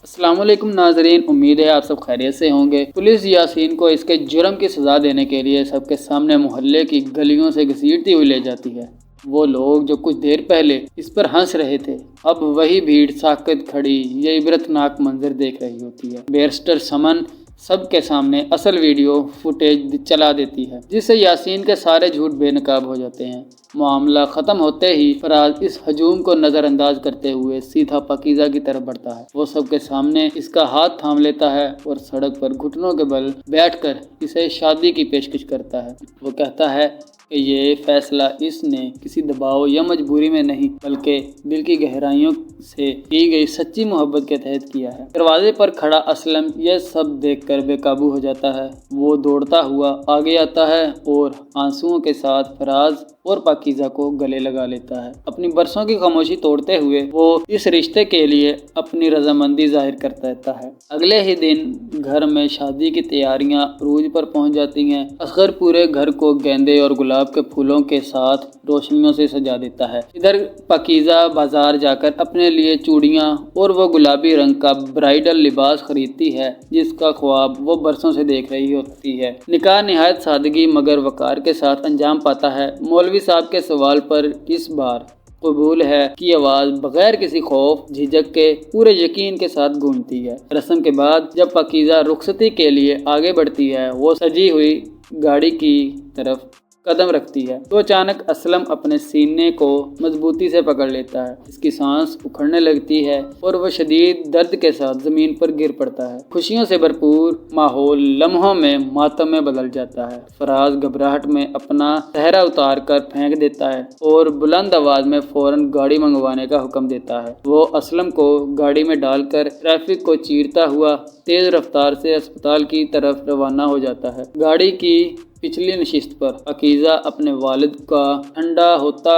अस्सलाम वालेकुम नाजरीन, उम्मीद है आप सब खैरियत से होंगे। पुलिस यासीन को इसके जुर्म की सज़ा देने के लिए सबके सामने मोहल्ले की गलियों से घसीटती हुई ले जाती है। वो लोग जो कुछ देर पहले इस पर हंस रहे थे, अब वही भीड़ साकत खड़ी ये इबरतनाक मंजर देख रही होती है। बैरिस्टर समन सबके सामने असल वीडियो फुटेज चला देती है, जिससे यासीन के सारे झूठ बेनकाब हो जाते हैं। मामला ख़त्म होते ही फराज इस हजूम को नज़रअंदाज करते हुए सीधा पाकीज़ा की तरफ बढ़ता है। वो सबके सामने इसका हाथ थाम लेता है और सड़क पर घुटनों के बल बैठकर इसे शादी की पेशकश करता है। वो कहता है कि ये फैसला इसने किसी दबाव या मजबूरी में नहीं, बल्कि दिल की गहराइयों से की गई सच्ची मोहब्बत के तहत किया है। दरवाजे पर खड़ा असलम यह सब देखकर बेकाबू हो जाता है। वो दौड़ता हुआ आगे आता है और आंसुओं के साथ फराज और पाकीज़ा को गले लगा लेता है। अपनी बरसों की खामोशी तोड़ते हुए वो इस रिश्ते के लिए अपनी रजामंदी जाहिर करता रहता है। अगले ही दिन घर में शादी की तैयारियां अरूज पर पहुंच जाती हैं। असगर पूरे घर को गेंदे और गुलाब के फूलों के साथ रोशनियों से सजा देता है। इधर पाकीज़ा बाजार जाकर अपने लिए चूड़ियां और वो गुलाबी रंग का ब्राइडल लिबास खरीदती है, जिसका ख्वाब वो बरसों से देख रही होती है। निकाह निहायत सादगी मगर वकार के साथ अंजाम पाता है। मौलवी साहब के सवाल पर इस बार कबूल है की आवाज़ बगैर किसी खौफ झिझक के पूरे यकीन के साथ गूंजती है। रस्म के बाद जब पाकीज़ा रुखसती के लिए आगे बढ़ती है, वो सजी हुई गाड़ी की तरफ कदम रखती है तो अचानक असलम अपने सीने को मजबूती से पकड़ लेता है। इसकी सांस उखड़ने लगती है और वह शदीद दर्द के साथ जमीन पर गिर पड़ता है। खुशियों से भरपूर माहौल लम्हों में मातम में बदल जाता है। फराज घबराहट में अपना चेहरा उतार कर फेंक देता है और बुलंद आवाज में फौरन गाड़ी मंगवाने का हुक्म देता है। वो असलम को गाड़ी में डालकर ट्रैफिक को चीरता हुआ तेज रफ्तार से अस्पताल की तरफ रवाना हो जाता है। गाड़ी की पिछली नशिस्त पर पाकीज़ा अपने वालिद का ठंडा होता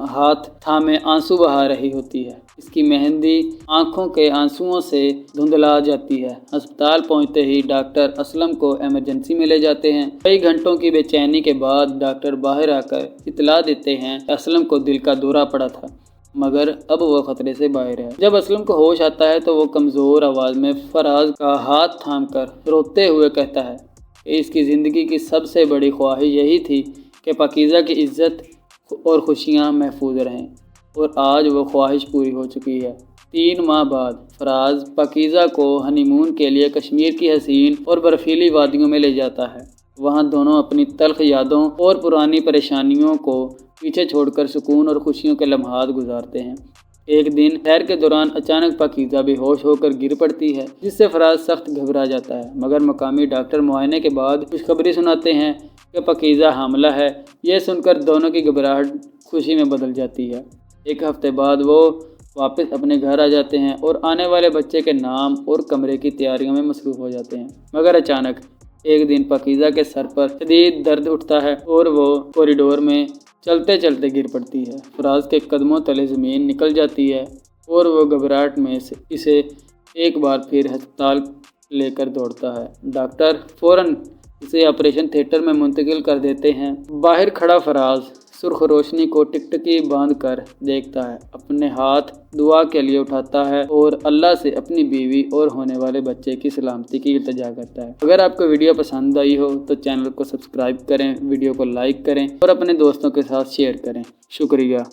हाथ थामे आंसू बहा रही होती है। इसकी मेहंदी आंखों के आंसुओं से धुंधला जाती है। अस्पताल पहुंचते ही डॉक्टर असलम को इमरजेंसी में ले जाते हैं। कई घंटों की बेचैनी के बाद डॉक्टर बाहर आकर इतला देते हैं कि असलम को दिल का दौरा पड़ा था, मगर अब वह खतरे से बाहर है। जब असलम को होश आता है तो वो कमज़ोर आवाज़ में फराज का हाथ थामकर रोते हुए कहता है कि इसकी ज़िंदगी की सबसे बड़ी ख्वाहिश यही थी कि पाकीज़ा की इज़्ज़त और खुशियाँ महफूज रहें, और आज वो ख्वाहिश पूरी हो चुकी है। 3 माह बाद फराज पाकीज़ा को हनीमून के लिए कश्मीर की हसीन और बर्फीली वादियों में ले जाता है। वहाँ दोनों अपनी तल्ख यादों और पुरानी परेशानियों को पीछे छोड़कर सुकून और खुशियों के लम्हात गुजारते हैं। एक दिन सैर के दौरान अचानक पाकीज़ा बेहोश होकर गिर पड़ती है, जिससे फराज सख्त घबरा जाता है। मगर मकामी डॉक्टर मुआयने के बाद खुशखबरी सुनाते हैं कि पाकीज़ा हामिला है। यह सुनकर दोनों की घबराहट खुशी में बदल जाती है। एक हफ्ते बाद वो वापस अपने घर आ जाते हैं और आने वाले बच्चे के नाम और कमरे की तैयारियों में मसरूफ़ हो जाते हैं। मगर अचानक एक दिन पाकीज़ा के सर पर शदीद दर्द उठता है और वो कॉरिडोर में चलते चलते गिर पड़ती है। फराज के कदमों तले ज़मीन निकल जाती है और वो घबराहट में इसे एक बार फिर अस्पताल लेकर दौड़ता है। डॉक्टर फ़ौरन इसे ऑपरेशन थिएटर में मुंतकिल कर देते हैं। बाहर खड़ा फराज सुर्ख रोशनी को टिकटिकी बांध कर देखता है, अपने हाथ दुआ के लिए उठाता है और अल्लाह से अपनी बीवी और होने वाले बच्चे की सलामती की इल्तिजा करता है। अगर आपको वीडियो पसंद आई हो तो चैनल को सब्सक्राइब करें, वीडियो को लाइक करें और अपने दोस्तों के साथ शेयर करें। शुक्रिया।